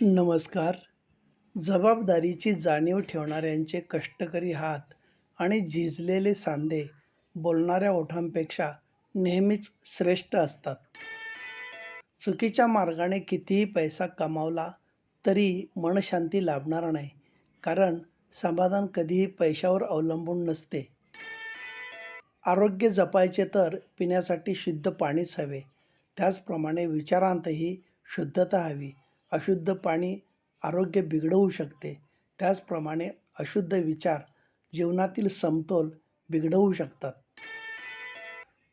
नमस्कार. जबाबदारीची जाणीव ठेवणाऱ्यांचे कष्टकरी हात आणि झिजलेले सांधे बोलणाऱ्या ओठांपेक्षा नेहमीच श्रेष्ठ असतात. चुकीच्या मार्गाने कितीही पैसा कमावला तरी मनशांती लाभणार नाही. कारण समाधान कधीही पैशावर अवलंबून नसते. आरोग्य जपायचे तर पिण्यासाठी शुद्ध पाणीच हवे. त्याचप्रमाणे विचारांतही शुद्धता हवी. अशुद्ध पाणी आरोग्य बिघडवू शकते. त्याचप्रमाणे अशुद्ध विचार जीवनातील समतोल बिघडवू शकतात.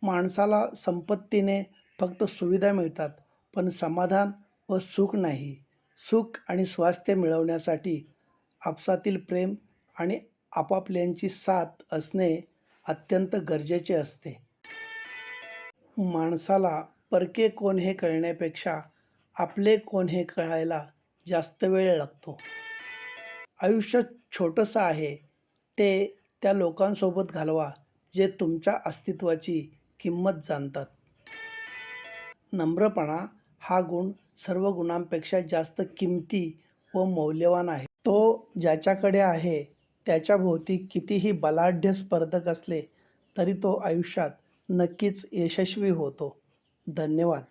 माणसाला संपत्तीने फक्त सुविधा मिळतात, पण समाधान व सुख नाही. सुख आणि स्वास्थ्य मिळवण्यासाठी आपसातील प्रेम आणि आपापल्यांची साथ असणे अत्यंत गरजेचे असते. माणसाला परके कोण हे कळण्यापेक्षा आपले कोण हे कळायला जास्त वेळ लागतो. आयुष्य छोटंसं आहे, ते त्या लोकांसोबत घालवा जे तुमच्या अस्तित्वाची किंमत जाणतात. नम्रपणा हा गुण सर्व गुणांपेक्षा जास्त किमती व मौल्यवान आहे. तो ज्याच्याकडे आहे त्याच्याभोवती कितीही बलाढ्य स्पर्धक असले तरी तो आयुष्यात नक्कीच यशस्वी होतो. धन्यवाद.